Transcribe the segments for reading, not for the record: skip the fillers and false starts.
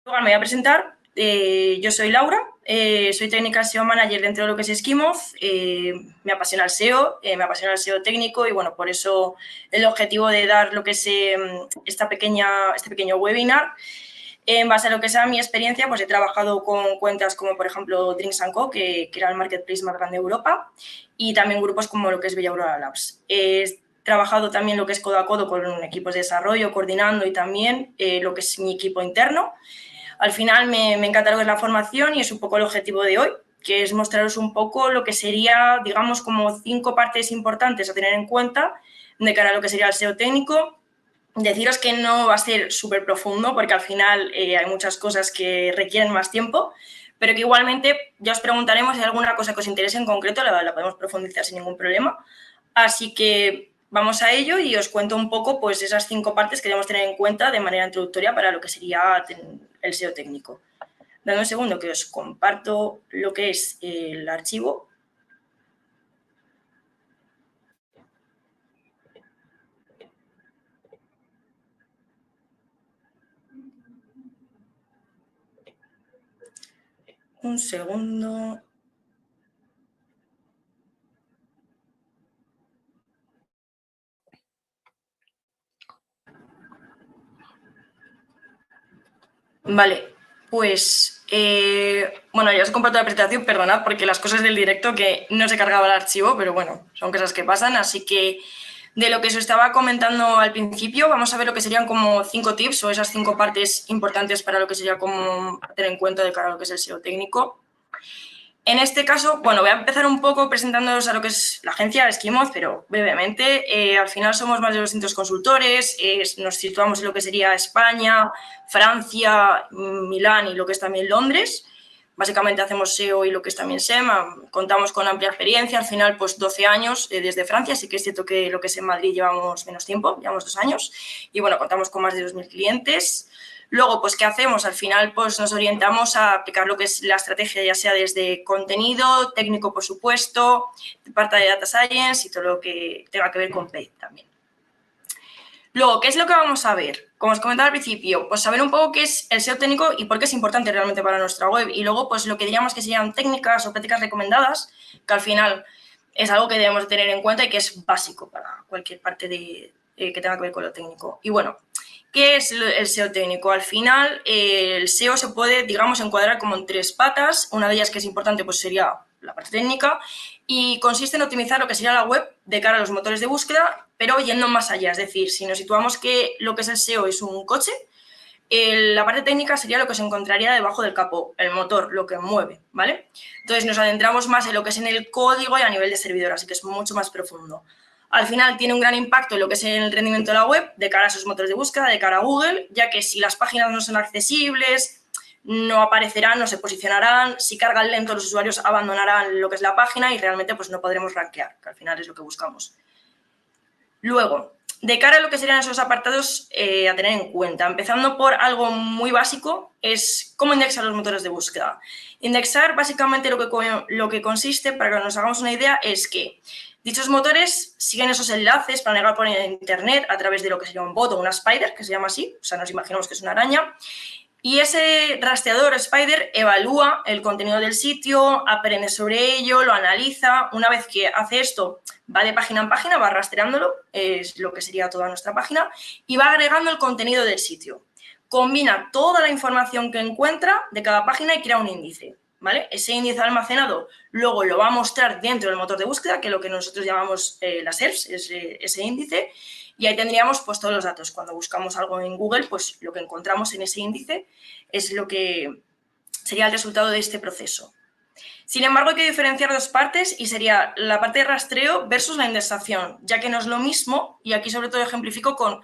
Me voy a presentar. Yo soy Laura, soy Technical SEO Manager dentro de lo que es Esquimoz. Me apasiona el SEO, me apasiona el SEO técnico y, bueno, por eso el objetivo de dar lo que es este pequeño webinar. En base a lo que sea mi experiencia, pues he trabajado con cuentas como, por ejemplo, Drinks & Co, que era el marketplace más grande de Europa, y también grupos como lo que es Bella Aurora Labs. He trabajado también lo que es codo a codo con equipos de desarrollo, coordinando, y también lo que es mi equipo interno. Al final me encanta lo que es la formación y es un poco el objetivo de hoy, que es mostraros un poco lo que sería, digamos, como 5 partes importantes a tener en cuenta de cara a lo que sería el SEO técnico. Deciros que no va a ser súper profundo porque al final hay muchas cosas que requieren más tiempo, pero que igualmente ya os preguntaremos si hay alguna cosa que os interese en concreto, la podemos profundizar sin ningún problema. Así que vamos a ello y os cuento un poco pues esas 5 partes que debemos tener en cuenta de manera introductoria para lo que sería el SEO técnico. Dame un segundo que os comparto lo que es el archivo. Un segundo. Vale, pues, bueno, ya os comparto la presentación, perdonad, porque las cosas del directo que no se cargaba el archivo, pero bueno, son cosas que pasan, así que de lo que os estaba comentando al principio, vamos a ver lo que serían como 5 tips o esas 5 partes importantes para lo que sería como tener en cuenta de cara a lo que es el SEO técnico. En este caso, bueno, voy a empezar un poco presentándoos a lo que es la agencia Esquimoz, pero brevemente. Al final somos más de 200 consultores, nos situamos en lo que sería España, Francia, Milán y lo que es también Londres. Básicamente hacemos SEO y lo que es también SEM, contamos con amplia experiencia, al final pues 12 años desde Francia, sí que es cierto que lo que es en Madrid llevamos menos tiempo, llevamos 2 años, y bueno, contamos con más de 2.000 clientes. Luego, pues, ¿qué hacemos? Al final, pues, nos orientamos a aplicar lo que es la estrategia, ya sea desde contenido, técnico, por supuesto, parte de Data Science y todo lo que tenga que ver con Paid también. Luego, ¿qué es lo que vamos a ver? Como os comentaba al principio, pues saber un poco qué es el SEO técnico y por qué es importante realmente para nuestra web. Y luego, pues lo que diríamos que serían técnicas o prácticas recomendadas, que al final es algo que debemos tener en cuenta y que es básico para cualquier parte que tenga que ver con lo técnico. Y bueno, ¿qué es el SEO técnico? Al final, el SEO se puede, digamos, encuadrar como en 3 patas. Una de ellas que es importante, pues sería la parte técnica, y consiste en optimizar lo que sería la web de cara a los motores de búsqueda, pero yendo más allá. Es decir, si nos situamos que lo que es el SEO es un coche, la parte técnica sería lo que se encontraría debajo del capó, el motor, lo que mueve, ¿vale? Entonces nos adentramos más en lo que es en el código y a nivel de servidor, así que es mucho más profundo. Al final tiene un gran impacto en lo que es el rendimiento de la web de cara a esos motores de búsqueda, de cara a Google, ya que si las páginas no son accesibles, no aparecerán, no se posicionarán, si cargan lento los usuarios abandonarán lo que es la página y realmente pues no podremos rankear, que al final es lo que buscamos. Luego, de cara a lo que serían esos apartados a tener en cuenta, empezando por algo muy básico, es cómo indexar los motores de búsqueda. Indexar, básicamente, lo que consiste, para que nos hagamos una idea, es que dichos motores siguen esos enlaces para navegar por internet a través de lo que sería un bot o una spider, que se llama así, o sea, nos imaginamos que es una araña, y ese rastreador Spider evalúa el contenido del sitio, aprende sobre ello, lo analiza. Una vez que hace esto, va de página en página, va rastreándolo, es lo que sería toda nuestra página, y va agregando el contenido del sitio. Combina toda la información que encuentra de cada página y crea un índice, ¿vale? Ese índice almacenado luego lo va a mostrar dentro del motor de búsqueda, que es lo que nosotros llamamos las SERPs, ese índice, y ahí tendríamos pues todos los datos. Cuando buscamos algo en Google, pues lo que encontramos en ese índice es lo que sería el resultado de este proceso. Sin embargo, hay que diferenciar 2 partes y sería la parte de rastreo versus la indexación, ya que no es lo mismo, y aquí sobre todo ejemplifico con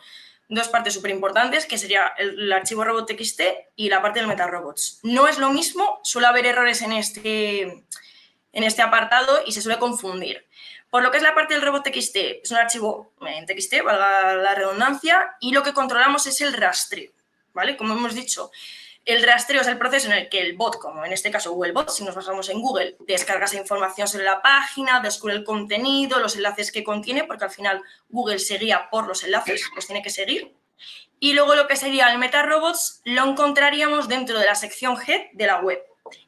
2 partes súper importantes, que sería el archivo robot.txt y la parte del metarobots. No es lo mismo, suele haber errores en este apartado y se suele confundir. Por lo que es la parte del robot.txt, es un archivo en TXT, valga la redundancia, y lo que controlamos es el rastreo, ¿vale? Como hemos dicho, el rastreo es el proceso en el que el bot, como en este caso Googlebot, si nos basamos en Google, descarga esa información sobre la página, descubre el contenido, los enlaces que contiene, porque al final Google se guía por los enlaces, los tiene que seguir. Y luego lo que sería el MetaRobots lo encontraríamos dentro de la sección Head de la web.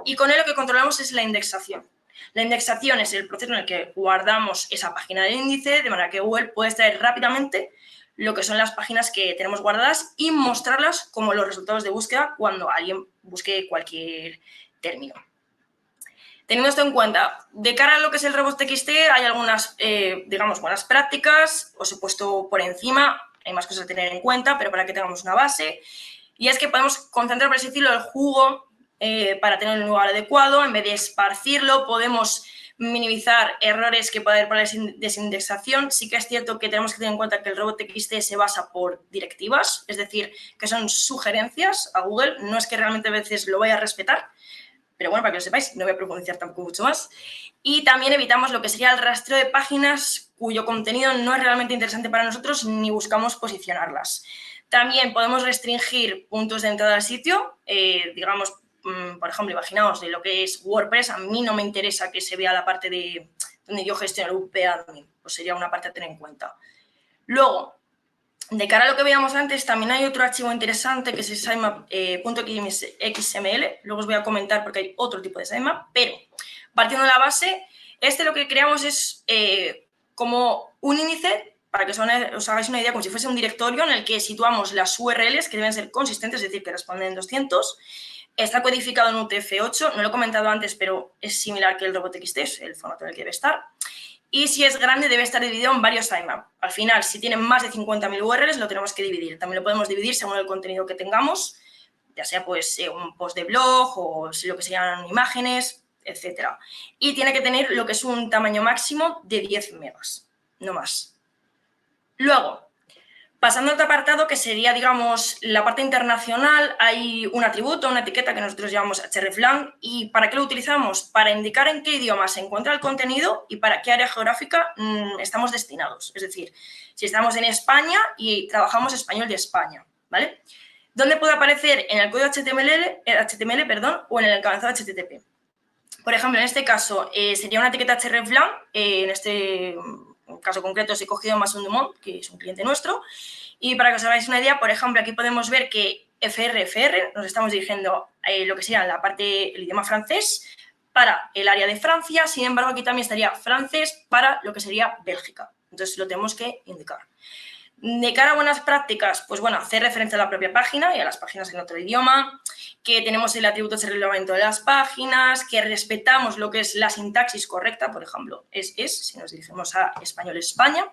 Y con él lo que controlamos es la indexación. La indexación es el proceso en el que guardamos esa página del índice, de manera que Google puede extraer rápidamente lo que son las páginas que tenemos guardadas y mostrarlas como los resultados de búsqueda cuando alguien busque cualquier término. Teniendo esto en cuenta, de cara a lo que es el robots.txt hay algunas, digamos, buenas prácticas, os he puesto por encima, hay más cosas a tener en cuenta, pero para que tengamos una base, y es que podemos concentrar, por así decirlo, el jugo para tener un lugar adecuado, en vez de esparcirlo, podemos minimizar errores que puede haber por la desindexación. Sí que es cierto que tenemos que tener en cuenta que el robots.txt se basa por directivas, es decir, que son sugerencias a Google, no es que realmente a veces lo vaya a respetar, pero bueno, para que lo sepáis, no voy a profundizar tampoco mucho más. Y también evitamos lo que sería el rastreo de páginas cuyo contenido no es realmente interesante para nosotros ni buscamos posicionarlas. También podemos restringir puntos de entrada al sitio, digamos, por ejemplo, imaginaos de lo que es WordPress, a mí no me interesa que se vea la parte de donde yo gestiono el WP Admin, pues sería una parte a tener en cuenta. Luego, de cara a lo que veíamos antes, también hay otro archivo interesante que es el sitemap.xml. Luego os voy a comentar porque hay otro tipo de sitemap, pero partiendo de la base, lo que creamos es como un índice, para que os hagáis una idea, como si fuese un directorio en el que situamos las URLs que deben ser consistentes, es decir, que responden en 200. Está codificado en UTF-8, no lo he comentado antes, pero es similar que el robots.txt, es el formato en el que debe estar. Y si es grande, debe estar dividido en varios sitemaps. Al final, si tienen más de 50.000 URLs, lo tenemos que dividir. También lo podemos dividir según el contenido que tengamos, ya sea pues un post de blog o lo que sean imágenes, etc. Y tiene que tener lo que es un tamaño máximo de 10 megas, no más. Luego, pasando a otro apartado que sería, digamos, la parte internacional, hay un atributo, una etiqueta que nosotros llamamos hreflang. ¿Y para qué lo utilizamos? Para indicar en qué idioma se encuentra el contenido y para qué área geográfica estamos destinados. Es decir, si estamos en España y trabajamos español de España, ¿vale? ¿Dónde puede aparecer? En el código HTML, o en el encabezado HTTP. Por ejemplo, en este caso sería una etiqueta hreflang, en este caso concreto os he cogido Mason Dumont, que es un cliente nuestro, y para que os hagáis una idea, por ejemplo, aquí podemos ver que FR, nos estamos dirigiendo a lo que sería la parte, el idioma francés, para el área de Francia, sin embargo, aquí también estaría francés para lo que sería Bélgica. Entonces, lo tenemos que indicar. De cara a buenas prácticas, pues bueno, hacer referencia a la propia página y a las páginas en otro idioma, que tenemos el atributo de reglamento de las páginas, que respetamos lo que es la sintaxis correcta, por ejemplo, si nos dirigimos a español España,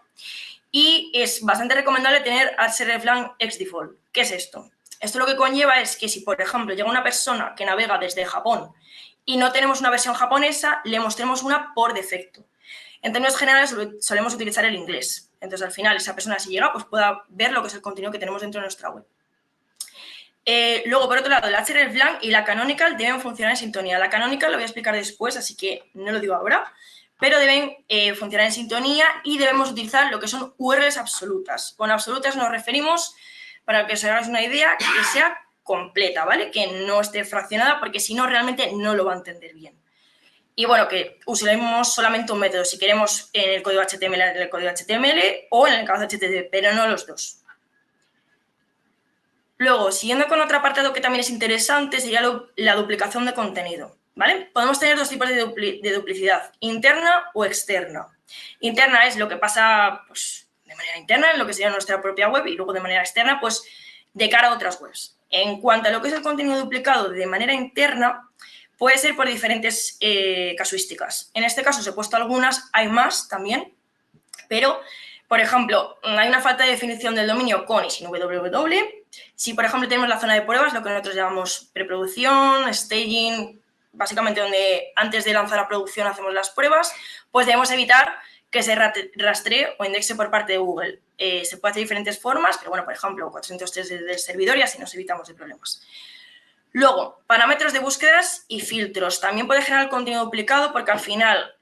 y es bastante recomendable tener hreflang xdefault. ¿Qué es esto? Esto lo que conlleva es que si, por ejemplo, llega una persona que navega desde Japón y no tenemos una versión japonesa, le mostremos una por defecto. En términos generales, solemos utilizar el inglés. Entonces, al final, esa persona, si llega, pues pueda ver lo que es el contenido que tenemos dentro de nuestra web. Luego, por otro lado, el hreflang y la canonical deben funcionar en sintonía. La canonical lo voy a explicar después, así que no lo digo ahora, pero deben funcionar en sintonía y debemos utilizar lo que son URLs absolutas. Con absolutas nos referimos, para que os hagáis una idea, que sea completa, ¿vale? Que no esté fraccionada, porque si no, realmente no lo va a entender bien. Y bueno, que usaremos solamente un método, si queremos en el código HTML, en el código HTML o en el encabezado HTTP, pero no los dos. Luego, siguiendo con otro apartado que también es interesante, sería la duplicación de contenido, ¿vale? Podemos tener dos tipos de duplicidad, interna o externa. Interna es lo que pasa pues, de manera interna, en lo que sería nuestra propia web, y luego de manera externa, pues de cara a otras webs. En cuanto a lo que es el contenido duplicado de manera interna, puede ser por diferentes casuísticas. En este caso os he puesto algunas, hay más también, pero, por ejemplo, hay una falta de definición del dominio con y sin www. Si, por ejemplo, tenemos la zona de pruebas, lo que nosotros llamamos preproducción, staging, básicamente donde antes de lanzar a producción hacemos las pruebas, pues debemos evitar que se rastree o indexe por parte de Google. Se puede hacer de diferentes formas, pero bueno, por ejemplo, 403 del servidor y así nos evitamos de problemas. Luego, parámetros de búsquedas y filtros. También puede generar contenido duplicado porque al final,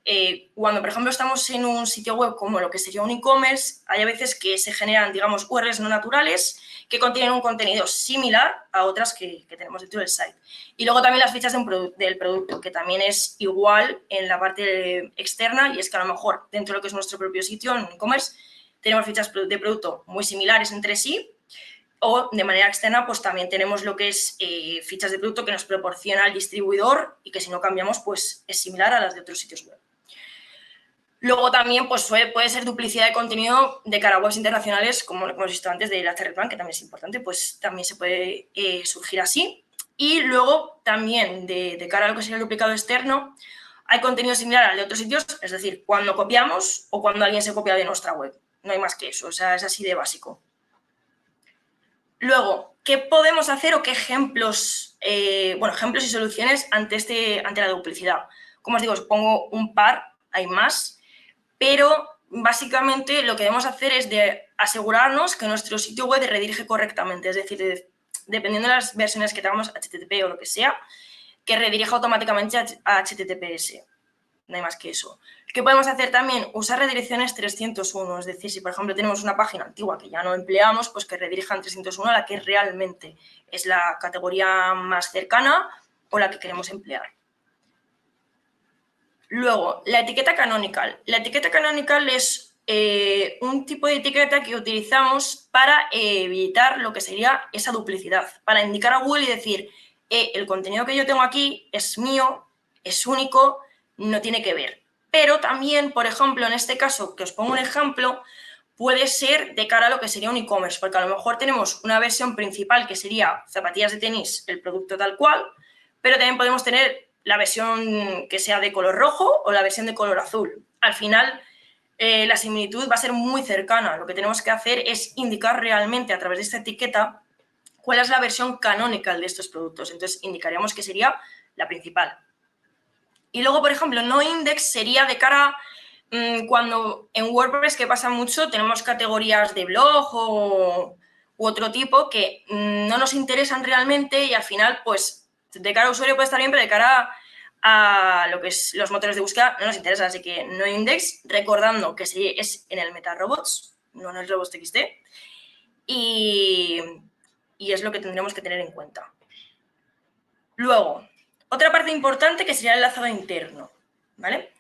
cuando por ejemplo estamos en un sitio web como lo que sería un e-commerce, hay a veces que se generan, digamos, URLs no naturales que contienen un contenido similar a otras que tenemos dentro del site. Y luego también las fichas del producto, que también es igual en la parte externa, y es que a lo mejor dentro de lo que es nuestro propio sitio, en e-commerce, tenemos fichas de producto muy similares entre sí, O de manera externa, pues también tenemos lo que es fichas de producto que nos proporciona el distribuidor y que si no cambiamos, pues es similar a las de otros sitios web. Luego también pues, puede ser duplicidad de contenido de cara a webs internacionales, como lo que hemos visto antes de la Terreplan, que también es importante, pues también se puede surgir así. Y luego también de cara a lo que sería el duplicado externo, hay contenido similar al de otros sitios, es decir, cuando copiamos o cuando alguien se copia de nuestra web. No hay más que eso, o sea, es así de básico. Luego, ¿qué podemos hacer o qué ejemplos, ejemplos y soluciones ante la duplicidad? Como os digo, os pongo un par, hay más, pero básicamente lo que debemos hacer es de asegurarnos que nuestro sitio web redirige correctamente, es decir, dependiendo de las versiones que tengamos, HTTP o lo que sea, que redirija automáticamente a HTTPS. No hay más que eso. ¿Qué podemos hacer también? Usar redirecciones 301, es decir, si por ejemplo tenemos una página antigua que ya no empleamos, pues que redirijan 301 a la que realmente es la categoría más cercana o la que queremos emplear. Luego, la etiqueta canonical. La etiqueta canonical es un tipo de etiqueta que utilizamos para evitar lo que sería esa duplicidad, para indicar a Google y decir, el contenido que yo tengo aquí es mío, es único, no tiene que ver. Pero también, por ejemplo, en este caso, que os pongo un ejemplo, puede ser de cara a lo que sería un e-commerce, porque a lo mejor tenemos una versión principal que sería zapatillas de tenis, el producto tal cual, pero también podemos tener la versión que sea de color rojo o la versión de color azul. Al final, la similitud va a ser muy cercana. Lo que tenemos que hacer es indicar realmente a través de esta etiqueta cuál es la versión canonical de estos productos. Entonces, indicaríamos que sería la principal. Y luego, por ejemplo, no index sería de cara cuando en WordPress, que pasa mucho, tenemos categorías de blog u otro tipo que no nos interesan realmente y al final, pues, de cara al usuario puede estar bien, pero de cara a lo que es los motores de búsqueda no nos interesa. Así que no index, recordando que es en el MetaRobots, no en el robots.txt, y es lo que tendremos que tener en cuenta. Luego, otra parte importante que sería el enlazado interno, ¿vale?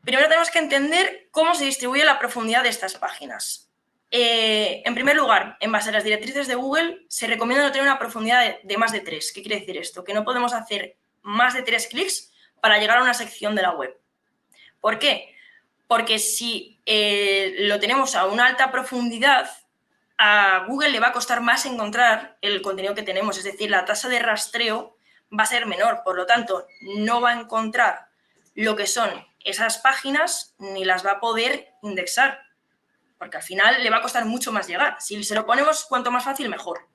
Primero tenemos que entender cómo se distribuye la profundidad de estas páginas. En primer lugar, en base a las directrices de Google, se recomienda no tener una profundidad de más de 3. ¿Qué quiere decir esto? Que no podemos hacer más de 3 clics para llegar a una sección de la web. ¿Por qué? Porque si lo tenemos a una alta profundidad, a Google le va a costar más encontrar el contenido que tenemos, es decir, la tasa de rastreo va a ser menor, por lo tanto, no va a encontrar lo que son esas páginas ni las va a poder indexar, porque al final le va a costar mucho más llegar. Si se lo ponemos cuanto más fácil, mejor.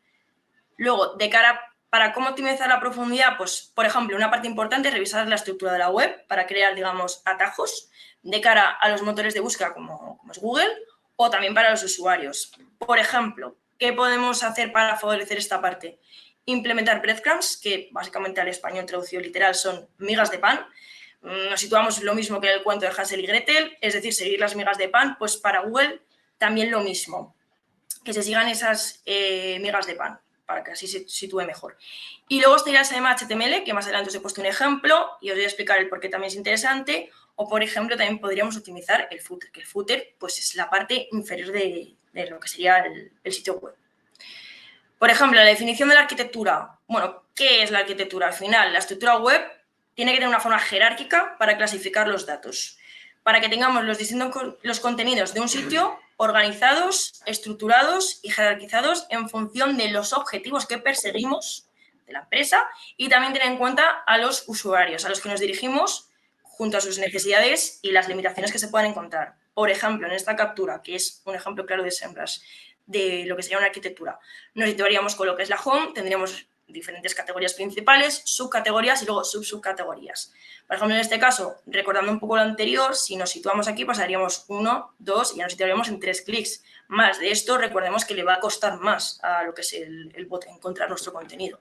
Luego, de cara para cómo optimizar la profundidad, pues, por ejemplo, una parte importante es revisar la estructura de la web para crear, digamos, atajos de cara a los motores de búsqueda como es Google o también para los usuarios. Por ejemplo, ¿qué podemos hacer para favorecer esta parte? Implementar breadcrumbs, que básicamente al español traducido literal son migas de pan. Nos situamos lo mismo que en el cuento de Hansel y Gretel, es decir, seguir las migas de pan, pues para Google también lo mismo, que se sigan esas migas de pan, para que así se sitúe mejor. Y luego estaría el CMA HTML, que más adelante os he puesto un ejemplo y os voy a explicar el por qué también es interesante. O, por ejemplo, también podríamos optimizar el footer, que el footer pues, es la parte inferior de lo que sería el sitio web. Por ejemplo, la definición de la arquitectura. Bueno, ¿qué es la arquitectura? Al final, la estructura web tiene que tener una forma jerárquica para clasificar los datos, para que tengamos los contenidos de un sitio organizados, estructurados y jerarquizados en función de los objetivos que perseguimos de la empresa y también tener en cuenta a los usuarios, a los que nos dirigimos junto a sus necesidades y las limitaciones que se puedan encontrar. Por ejemplo, en esta captura, que es un ejemplo claro de SEMrush, de lo que sería una arquitectura, nos situaríamos con lo que es la home, tendríamos diferentes categorías principales, subcategorías y luego subcategorías. Por ejemplo, en este caso, recordando un poco lo anterior, si nos situamos aquí pasaríamos 1, 2 y ya nos situaríamos en 3 clics. Más de esto, recordemos que le va a costar más a lo que es el bot encontrar nuestro contenido.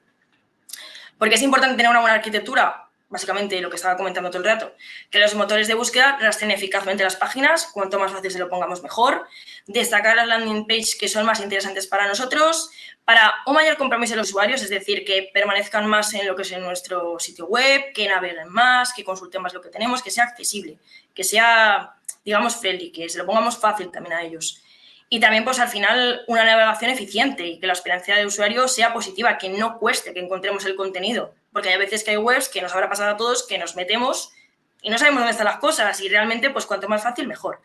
¿Por qué es importante tener una buena arquitectura? Básicamente lo que estaba comentando todo el rato, que los motores de búsqueda rastren eficazmente las páginas, cuanto más fácil se lo pongamos mejor, destacar las landing page que son más interesantes para nosotros, para un mayor compromiso de los usuarios, es decir, que permanezcan más en lo que es en nuestro sitio web, que naveguen más, que consulten más lo que tenemos, que sea accesible, que sea, digamos, friendly, que se lo pongamos fácil también a ellos. Y también, pues al final, una navegación eficiente y que la experiencia de usuario sea positiva, que no cueste que encontremos el contenido. Porque hay veces que hay webs que nos habrá pasado a todos que nos metemos y no sabemos dónde están las cosas y realmente, pues cuanto más fácil, mejor.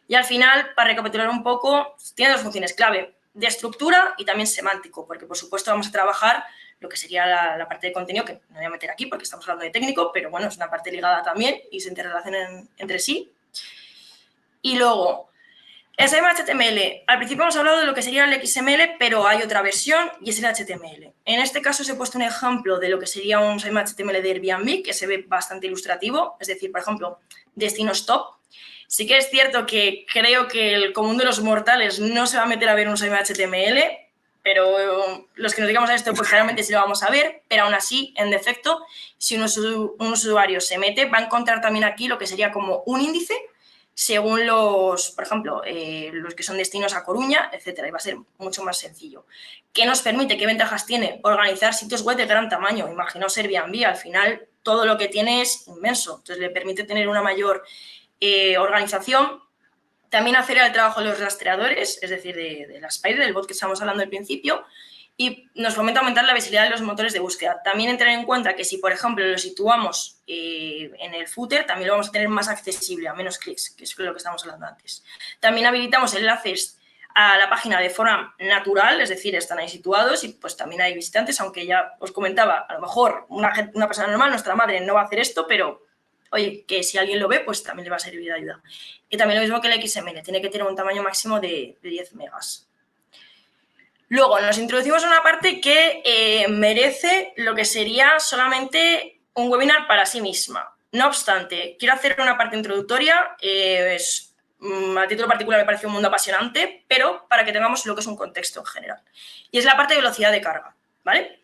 Y al final, para recapitular un poco, tiene dos funciones clave, de estructura y también semántico, porque por supuesto vamos a trabajar lo que sería la parte de contenido, que no voy a meter aquí porque estamos hablando de técnico, pero bueno, es una parte ligada también y se interrelacionan entre sí. Y luego, el HTML. Al principio hemos hablado de lo que sería el XML, pero hay otra versión y es el HTML. En este caso os he puesto un ejemplo de lo que sería un HTML de Airbnb, que se ve bastante ilustrativo, es decir, por ejemplo, destinos top. Sí que es cierto que creo que el común de los mortales no se va a meter a ver un HTML, pero los que nos digamos a esto, pues claramente sí lo vamos a ver, pero aún así, en defecto, si un usuario se mete, va a encontrar también aquí lo que sería como un índice según los, por ejemplo, los que son destinos a Coruña, etcétera, y va a ser mucho más sencillo. ¿Qué nos permite? ¿Qué ventajas tiene? Organizar sitios web de gran tamaño. Imaginaos Airbnb, al final todo lo que tiene es inmenso, entonces le permite tener una mayor organización. También hacer el trabajo de los rastreadores, es decir, de la Spider, del bot que estábamos hablando al principio, y nos fomenta aumentar la visibilidad de los motores de búsqueda. También tener en cuenta que si, por ejemplo, lo situamos en el footer, también lo vamos a tener más accesible, a menos clics, que es lo que estábamos hablando antes. También habilitamos enlaces a la página de forma natural, es decir, están ahí situados y pues también hay visitantes, aunque ya os comentaba, a lo mejor una persona normal, nuestra madre, no va a hacer esto, pero oye, que si alguien lo ve, pues también le va a servir de ayuda. Y también lo mismo que el XML, tiene que tener un tamaño máximo de 10 megas. Luego nos introducimos en una parte que merece lo que sería solamente un webinar para sí misma. No obstante, quiero hacer una parte introductoria, a título particular me parece un mundo apasionante, pero para que tengamos lo que es un contexto en general. Y es la parte de velocidad de carga, ¿vale?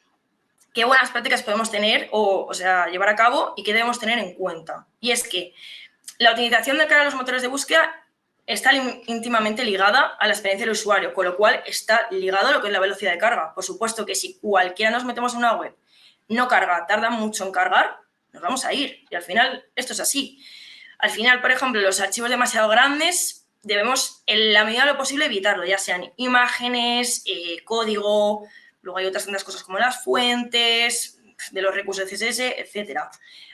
¿Qué buenas prácticas podemos tener o sea, llevar a cabo y qué debemos tener en cuenta? Y es que la utilización de cara a los motores de búsqueda está íntimamente ligada a la experiencia del usuario, con lo cual está ligado a lo que es la velocidad de carga. Por supuesto que si cualquiera nos metemos en una web, no carga, tarda mucho en cargar, nos vamos a ir. Y al final esto es así. Al final, por ejemplo, los archivos demasiado grandes debemos, en la medida de lo posible, evitarlo, ya sean imágenes, código, luego hay otras tantas cosas como las fuentes, de los recursos CSS, etcétera.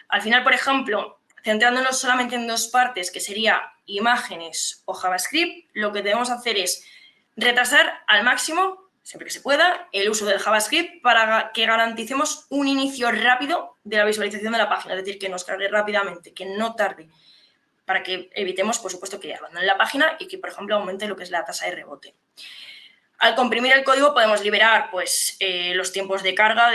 Al final, por ejemplo, centrándonos solamente en dos partes, que sería imágenes o JavaScript, lo que debemos hacer es retrasar al máximo, siempre que se pueda, el uso del JavaScript para que garanticemos un inicio rápido de la visualización de la página, es decir, que nos cargue rápidamente, que no tarde, para que evitemos, por supuesto, que abandonen la página y que, por ejemplo, aumente lo que es la tasa de rebote. Al comprimir el código podemos liberar pues, los tiempos de carga,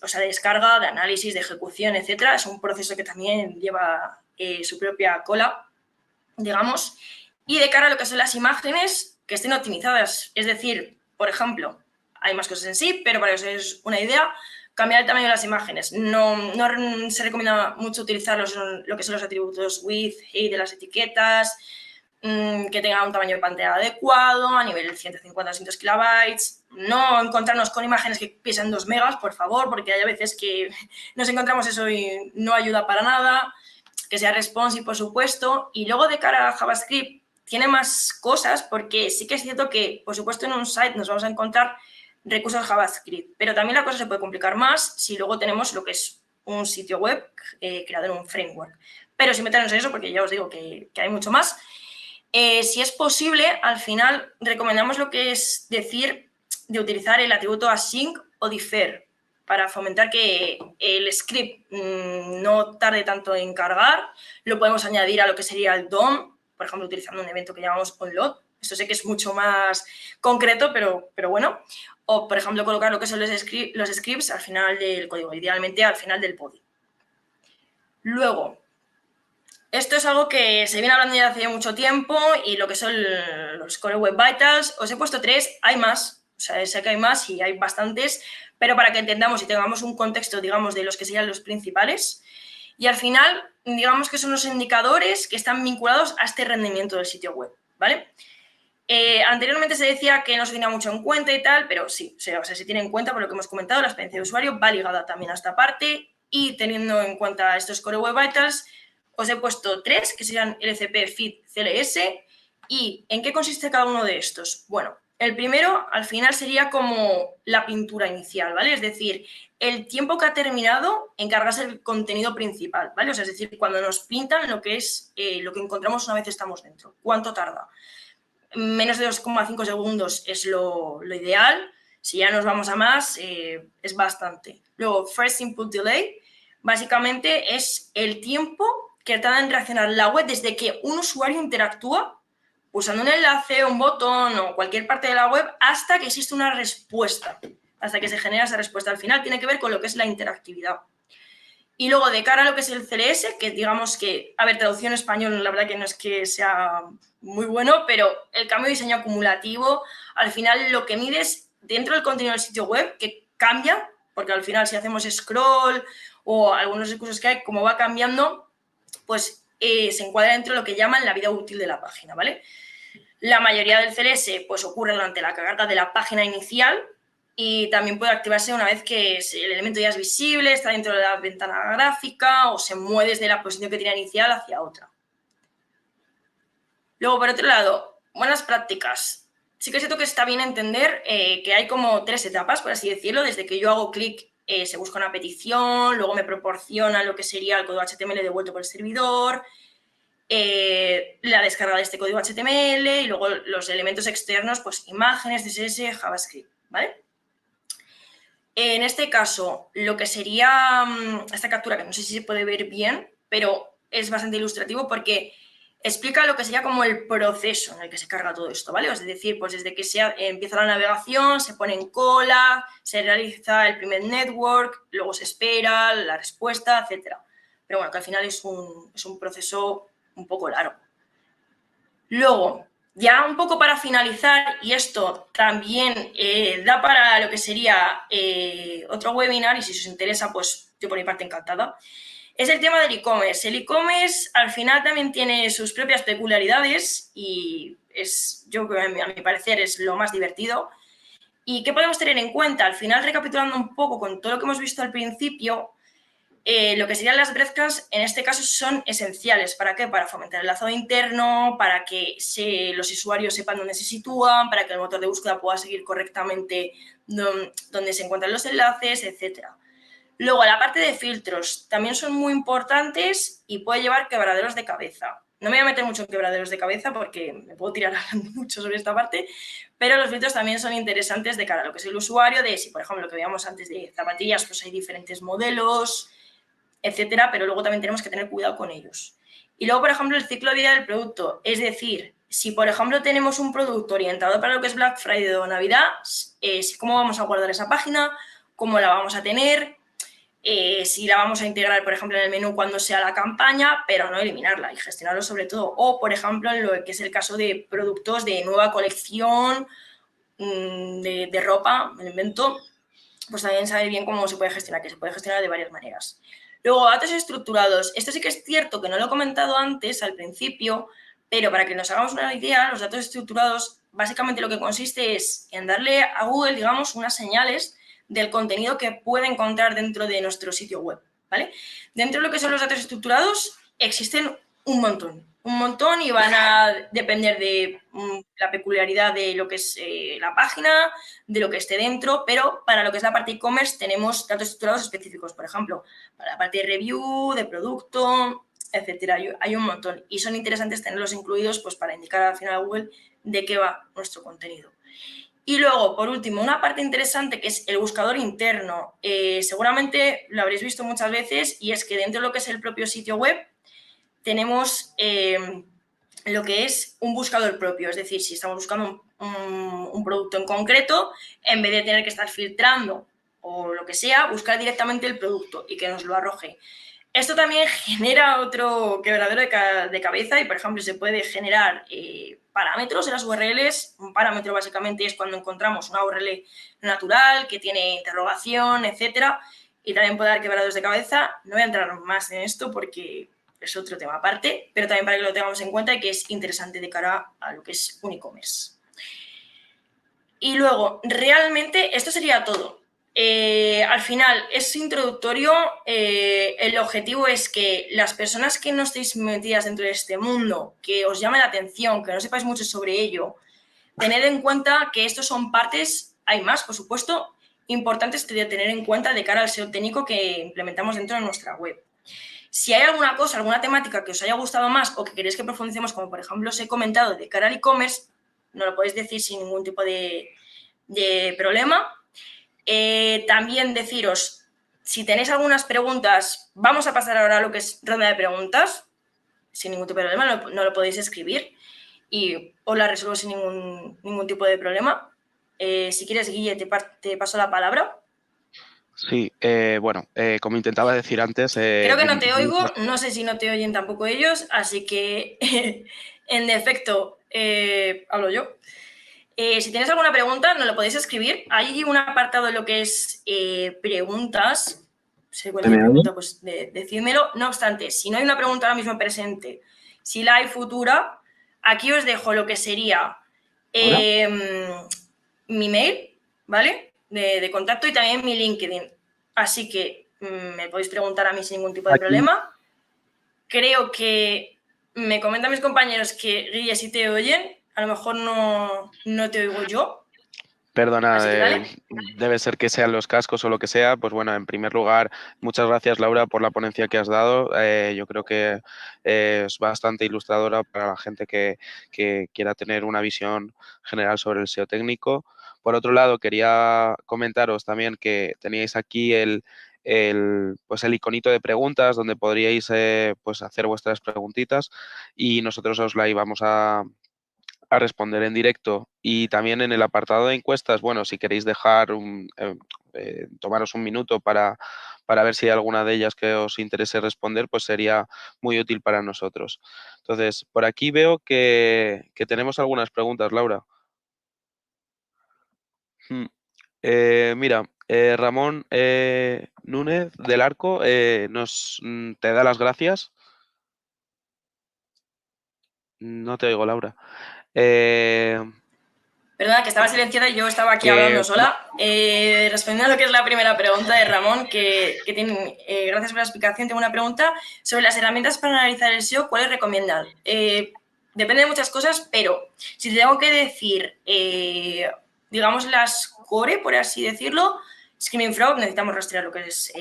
o sea, de descarga, de análisis, de ejecución, etcétera. Es un proceso que también lleva su propia cola, digamos. Y de cara a lo que son las imágenes, que estén optimizadas. Es decir, por ejemplo, hay más cosas en sí, pero para que os hagáis una idea, cambiar el tamaño de las imágenes. No se recomienda mucho utilizar lo que son los atributos width, height de las etiquetas, que tenga un tamaño de pantalla adecuado, a nivel de 150-200 kilobytes, no encontrarnos con imágenes que pesen 2 megas, por favor, porque hay veces que nos encontramos eso y no ayuda para nada, que sea responsive, por supuesto, y luego de cara a JavaScript tiene más cosas, porque sí que es cierto que, por supuesto, en un site nos vamos a encontrar recursos JavaScript, pero también la cosa se puede complicar más si luego tenemos lo que es un sitio web creado en un framework. Pero sin meternos en eso, porque ya os digo que hay mucho más. Si es posible, al final recomendamos lo que es decir de utilizar el atributo async o defer para fomentar que el script no tarde tanto en cargar. Lo podemos añadir a lo que sería el DOM, por ejemplo, utilizando un evento que llamamos onload. Esto sé que es mucho más concreto, pero bueno. O, por ejemplo, colocar lo que son los scripts al final del código, idealmente al final del body. Luego, esto es algo que se viene hablando ya hace mucho tiempo y lo que son los Core Web Vitals, os he puesto 3, hay más, o sea, sé que hay más y hay bastantes, pero para que entendamos y tengamos un contexto, digamos, de los que serían los principales. Y al final, digamos que son los indicadores que están vinculados a este rendimiento del sitio web, ¿vale? Anteriormente se decía que no se tenía mucho en cuenta y tal, pero sí, o sea, se tiene en cuenta por lo que hemos comentado, la experiencia de usuario va ligada también a esta parte y teniendo en cuenta estos Core Web Vitals, os he puesto 3, que serían LCP, Feed, CLS, ¿Y en qué consiste cada uno de estos? Bueno, el primero al final sería como la pintura inicial, ¿vale? Es decir, el tiempo que ha terminado en cargarse el contenido principal, ¿vale? O sea, es decir, cuando nos pintan lo que es lo que encontramos una vez estamos dentro. ¿Cuánto tarda? Menos de 2,5 segundos es lo ideal. Si ya nos vamos a más, es bastante. Luego, First Input Delay, básicamente es el tiempo que tarda en reaccionar la web desde que un usuario interactúa pulsando un enlace, un botón o cualquier parte de la web hasta que existe una respuesta, hasta que se genera esa respuesta. Al final tiene que ver con lo que es la interactividad. Y luego, de cara a lo que es el CLS, que digamos que, a ver, traducción en español, la verdad que no es que sea muy bueno, pero el cambio de diseño acumulativo, al final lo que mide es dentro del contenido del sitio web, que cambia, porque al final si hacemos scroll o algunos recursos que hay, como va cambiando, pues se encuadra dentro de lo que llaman la vida útil de la página, ¿vale? La mayoría del CLS pues ocurre durante la carga de la página inicial, y también puede activarse una vez que el elemento ya es visible, está dentro de la ventana gráfica o se mueve desde la posición que tenía inicial hacia otra. Luego, por otro lado, buenas prácticas. Sí que es cierto que está bien entender que hay como 3 etapas, por así decirlo. Desde que yo hago clic, se busca una petición, luego me proporciona lo que sería el código HTML devuelto por el servidor, la descarga de este código HTML y luego los elementos externos, pues imágenes, CSS, JavaScript, ¿vale? En este caso, lo que sería esta captura, que no sé si se puede ver bien, pero es bastante ilustrativo porque explica lo que sería como el proceso en el que se carga todo esto, ¿vale? Es decir, pues desde que empieza la navegación, se pone en cola, se realiza el primer network, luego se espera la respuesta, etc. Pero bueno, que al final es un proceso un poco largo. Luego, ya un poco para finalizar, y esto también da para lo que sería otro webinar, y si os interesa, pues yo por mi parte encantada, es el tema del e-commerce. El e-commerce al final también tiene sus propias peculiaridades y yo creo que a mi parecer es lo más divertido. ¿Y qué podemos tener en cuenta? Al final, recapitulando un poco con todo lo que hemos visto al principio, lo que serían las breadcrumbs en este caso son esenciales. ¿Para qué? Para fomentar el enlazado interno, para que los usuarios sepan dónde se sitúan, para que el motor de búsqueda pueda seguir correctamente dónde se encuentran los enlaces, etc. Luego, la parte de filtros también son muy importantes y puede llevar quebraderos de cabeza. No me voy a meter mucho en quebraderos de cabeza porque me puedo tirar hablando mucho sobre esta parte, pero los filtros también son interesantes de cara a lo que es el usuario, de si, por ejemplo, lo que veíamos antes de zapatillas, pues hay diferentes modelos, etcétera, pero luego también tenemos que tener cuidado con ellos. Y luego, por ejemplo, el ciclo de vida del producto, es decir, si, por ejemplo, tenemos un producto orientado para lo que es Black Friday o Navidad, ¿cómo vamos a guardar esa página? ¿Cómo la vamos a tener? Si la vamos a integrar, por ejemplo, en el menú cuando sea la campaña, pero no eliminarla y gestionarlo sobre todo. O, por ejemplo, en lo que es el caso de productos de nueva colección, de ropa, me lo invento, pues también saber bien cómo se puede gestionar, que se puede gestionar de varias maneras. Luego, datos estructurados. Esto sí que es cierto que no lo he comentado antes, al principio, pero para que nos hagamos una idea, los datos estructurados básicamente lo que consiste es en darle a Google, digamos, unas señales del contenido que puede encontrar dentro de nuestro sitio web, ¿vale? Dentro de lo que son los datos estructurados existen un montón y van a depender de la peculiaridad de lo que es la página, de lo que esté dentro, pero para lo que es la parte e-commerce tenemos datos estructurados específicos, por ejemplo, para la parte de review, de producto, etcétera. Hay un montón y son interesantes tenerlos incluidos pues para indicar al final a Google de qué va nuestro contenido. Y luego, por último, una parte interesante que es el buscador interno. Seguramente lo habréis visto muchas veces y es que dentro de lo que es el propio sitio web tenemos lo que es un buscador propio. Es decir, si estamos buscando un producto en concreto, en vez de tener que estar filtrando o lo que sea, buscar directamente el producto y que nos lo arroje. Esto también genera otro quebradero de cabeza y, por ejemplo, se puede generar parámetros en las URLs. Un parámetro básicamente es cuando encontramos una URL natural que tiene interrogación, etcétera, y también puede dar quebraderos de cabeza. No voy a entrar más en esto porque es otro tema aparte, pero también para que lo tengamos en cuenta y que es interesante de cara a lo que es un e-commerce. Y luego, realmente, esto sería todo. Al final es introductorio, el objetivo es que las personas que no estéis metidas dentro de este mundo, que os llame la atención, que no sepáis mucho sobre ello, tened en cuenta que estos son partes, hay más, por supuesto, importantes de tener en cuenta de cara al SEO técnico que implementamos dentro de nuestra web. Si hay alguna cosa, alguna temática que os haya gustado más o que queréis que profundicemos, como por ejemplo os he comentado de cara al e-commerce, no lo podéis decir sin ningún tipo de problema. También deciros, si tenéis algunas preguntas, vamos a pasar ahora a lo que es ronda de preguntas, sin ningún tipo de problema, no lo podéis escribir y os la resuelvo sin ningún tipo de problema. Si quieres, Guille, te paso la palabra. Sí, bueno, como intentaba decir antes, Creo que no te oigo, no sé si no te oyen tampoco ellos, así que en defecto hablo yo. Si tienes alguna pregunta, nos lo podéis escribir. Hay un apartado de lo que es preguntas. Si cualquier ¿me oye? pregunta, pues decídmelo. No obstante, si no hay una pregunta ahora mismo presente, si la hay futura, aquí os dejo lo que sería ¿Ahora? mi mail, ¿vale? De contacto y también mi LinkedIn. Así que me podéis preguntar a mí sin ningún tipo de Aquí. problema. Creo que me comentan mis compañeros que, Guille, si te oyen, a lo mejor no te oigo yo. Perdona, Así que dale. debe ser que sean los cascos o lo que sea. Pues bueno, en primer lugar, muchas gracias, Laura, por la ponencia que has dado. Yo creo que es bastante ilustradora para la gente que quiera tener una visión general sobre el SEO técnico. Por otro lado, quería comentaros también que teníais aquí pues el iconito de preguntas donde podríais pues hacer vuestras preguntitas y nosotros os la íbamos a responder en directo. Y también en el apartado de encuestas, bueno, si queréis dejar tomaros un minuto para ver si hay alguna de ellas que os interese responder, pues sería muy útil para nosotros. Entonces, por aquí veo que tenemos algunas preguntas, Laura. Mm, mira, Ramón Núñez del Arco te da las gracias. No te oigo, Laura. Eh, Perdona, que estaba silenciada y yo estaba aquí que hablando sola. Respondiendo a lo que es la primera pregunta de Ramón, que tiene, gracias por la explicación, tengo una pregunta sobre las herramientas para analizar el SEO, ¿cuáles recomiendan? Depende de muchas cosas, pero si te tengo que decir, digamos, las core, por así decirlo, Screaming Frog, necesitamos rastrear lo que es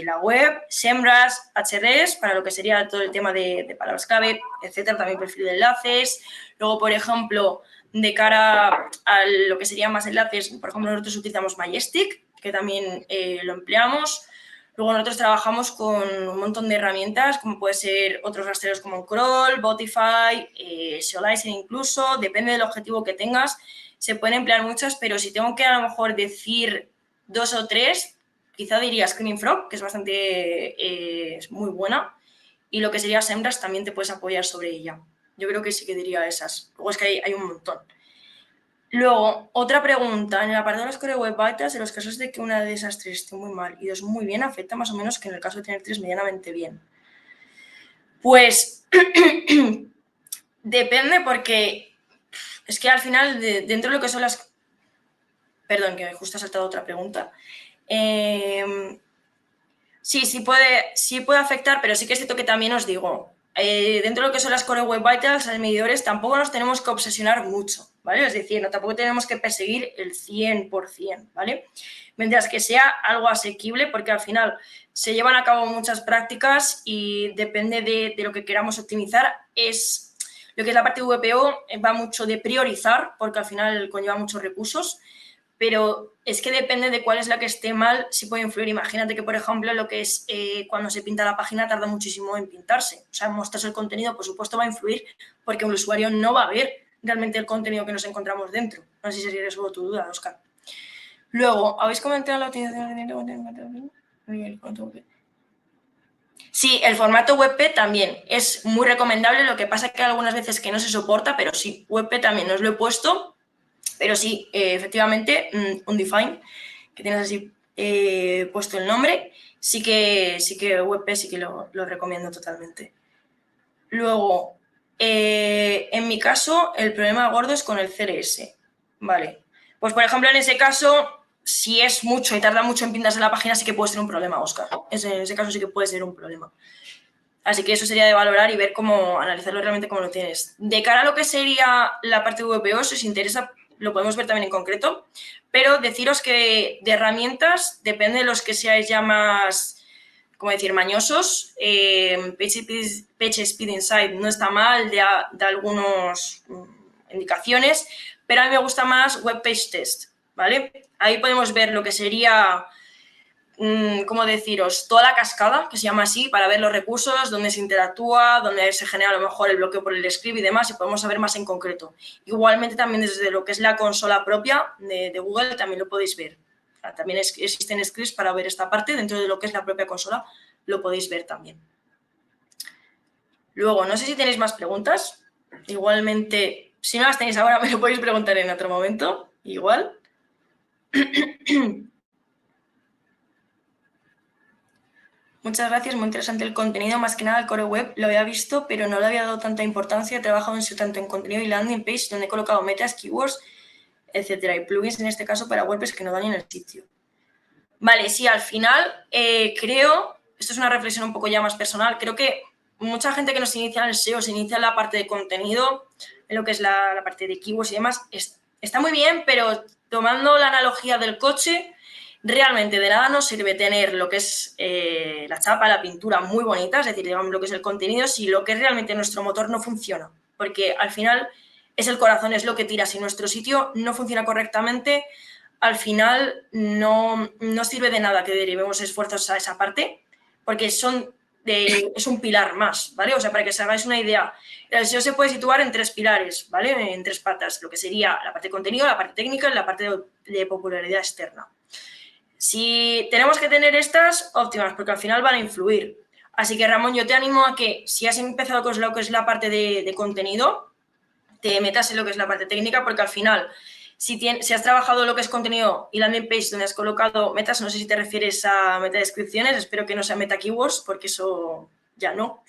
la web, SEMrush, HRS, para lo que sería todo el tema de palabras clave, etcétera, también perfil de enlaces. Luego, por ejemplo, de cara a lo que serían más enlaces, por ejemplo, nosotros utilizamos Majestic, que también lo empleamos. Luego nosotros trabajamos con un montón de herramientas, como puede ser otros rastreros como Crawl, Botify, Seolizer incluso, depende del objetivo que tengas. Se pueden emplear muchas, pero si tengo que a lo mejor decir dos o tres, quizá diría Screaming Frog, que es bastante, es muy buena, y lo que sería SEMrush también te puedes apoyar sobre ella. Yo creo que sí que diría esas. Luego es que hay un montón. Luego, otra pregunta. En el apartado de los Core Web Vitals, en los casos de que una de esas tres esté muy mal y dos muy bien, afecta más o menos que en el caso de tener tres medianamente bien. Pues depende porque es que al final, dentro de lo que son las... Perdón, que justo ha saltado otra pregunta. Sí, sí puede afectar, pero sí que es cierto que también os digo, dentro de lo que son las Core Web Vitals, los medidores, tampoco nos tenemos que obsesionar mucho, ¿vale? Es decir, no, tampoco tenemos que perseguir el 100%, ¿vale? Mientras que sea algo asequible, porque al final se llevan a cabo muchas prácticas y depende de lo que queramos optimizar, es lo que es la parte de VPO, va mucho de priorizar, porque al final conlleva muchos recursos, pero es que depende de cuál es la que esté mal, si puede influir. Imagínate que, por ejemplo, lo que es cuando se pinta la página tarda muchísimo en pintarse. O sea, en mostrarse el contenido, por supuesto, va a influir porque el usuario no va a ver realmente el contenido que nos encontramos dentro. No sé si resuelvo tu duda, Oscar. Luego, ¿habéis comentado la utilización de... Sí, el formato WebP también es muy recomendable, lo que pasa que algunas veces que no se soporta, pero sí, WebP también os lo he puesto. Pero sí, efectivamente, Undefined, que tienes así puesto el nombre, sí que WebP sí que lo recomiendo totalmente. Luego, en mi caso, el problema gordo es con el CRS. Vale. Pues, por ejemplo, en ese caso, si es mucho y tarda mucho en pintarse la página, sí que puede ser un problema, Oscar. En ese caso sí que puede ser un problema. Así que eso sería de valorar y ver cómo analizarlo realmente cómo lo tienes. De cara a lo que sería la parte de VPO, si os interesa, lo podemos ver también en concreto, pero deciros que de herramientas, depende de los que seáis ya más, ¿cómo decir?, mañosos. PageSpeed Insight no está mal, de algunas indicaciones, pero a mí me gusta más Web Page Test, ¿vale? Ahí podemos ver lo que sería, ¿cómo deciros?, toda la cascada, que se llama así, para ver los recursos, dónde se interactúa, dónde se genera a lo mejor el bloqueo por el script y demás, y podemos saber más en concreto. Igualmente también desde lo que es la consola propia de Google también lo podéis ver. También existen scripts para ver esta parte dentro de lo que es la propia consola, lo podéis ver también. Luego, no sé si tenéis más preguntas. Igualmente, si no las tenéis ahora, me lo podéis preguntar en otro momento. Igual. Muchas gracias, muy interesante el contenido. Más que nada el core web lo había visto, pero no le había dado tanta importancia. He trabajado en eso tanto en contenido y landing page, donde he colocado metas, keywords, etcétera, y plugins en este caso para WordPress que no dañen el sitio. Vale, sí, al final creo, esto es una reflexión un poco ya más personal, creo que mucha gente que nos inicia en el SEO, se inicia en la parte de contenido, en lo que es la parte de keywords y demás, está muy bien, pero tomando la analogía del coche, realmente de nada nos sirve tener lo que es la chapa, la pintura muy bonita, es decir, digamos lo que es el contenido, si lo que es realmente nuestro motor no funciona, porque al final es el corazón, es lo que tira. Si nuestro sitio no funciona correctamente, al final no sirve de nada que derivemos esfuerzos a esa parte, porque es un pilar más, ¿vale? O sea, para que os hagáis una idea, el SEO se puede situar en 3 pilares, ¿vale? En 3 patas, lo que sería la parte de contenido, la parte técnica y la parte de popularidad externa. Si tenemos que tener estas óptimas, porque al final van a influir. Así que, Ramón, yo te animo a que si has empezado con lo que es la parte de contenido, te metas en lo que es la parte técnica, porque al final, si has trabajado lo que es contenido y landing page donde has colocado metas, no sé si te refieres a meta descripciones, espero que no sea meta keywords, porque eso ya no.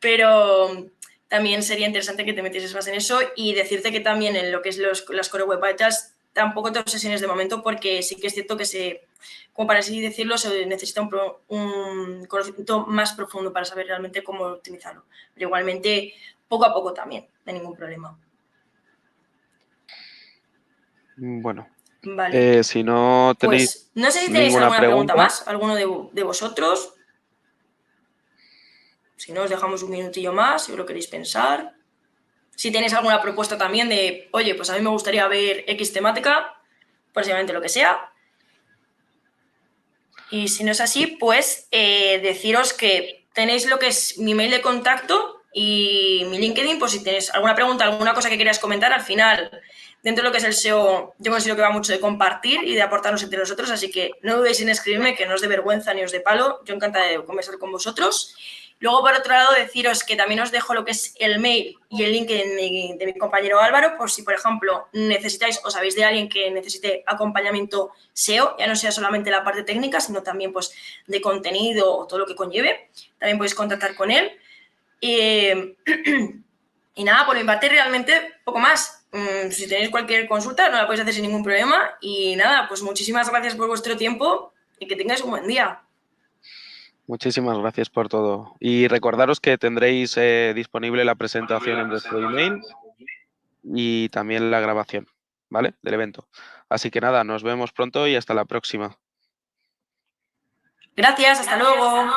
Pero también sería interesante que te metieses más en eso y decirte que también en lo que es las Core Web Vitals tampoco te obsesiones de momento, porque sí que es cierto que como para así decirlo, se necesita un conocimiento más profundo para saber realmente cómo optimizarlo. Pero igualmente, poco a poco también, no hay ningún problema. Bueno, Vale. si no tenéis Pues no sé si tenéis ninguna alguna pregunta pregunta, más, alguno de vosotros. Si no, os dejamos un minutillo más, si os lo queréis pensar. Si tenéis alguna propuesta también de, oye, pues a mí me gustaría ver X temática, próximamente lo que sea. Y si no es así, pues deciros que tenéis lo que es mi mail de contacto y mi LinkedIn, pues si tenéis alguna pregunta, alguna cosa que queráis comentar, al final, dentro de lo que es el SEO, yo considero que va mucho de compartir y de aportarnos entre nosotros, así que no dudéis en escribirme, que no os dé vergüenza ni os dé palo, yo encantada de conversar con vosotros. Luego, por otro lado, deciros que también os dejo lo que es el mail y el link de mi compañero Álvaro, por si, por ejemplo, necesitáis o sabéis de alguien que necesite acompañamiento SEO, ya no sea solamente la parte técnica, sino también pues, de contenido o todo lo que conlleve. También podéis contactar con él. Y nada, por mi parte, realmente poco más. Si tenéis cualquier consulta, no la podéis hacer sin ningún problema. Y nada, pues muchísimas gracias por vuestro tiempo y que tengáis un buen día. muchísimas gracias por todo. Y recordaros que tendréis disponible la presentación en vuestro email y también la grabación, ¿vale? Del evento. Así que nada, nos vemos pronto y hasta la próxima. Gracias, hasta luego.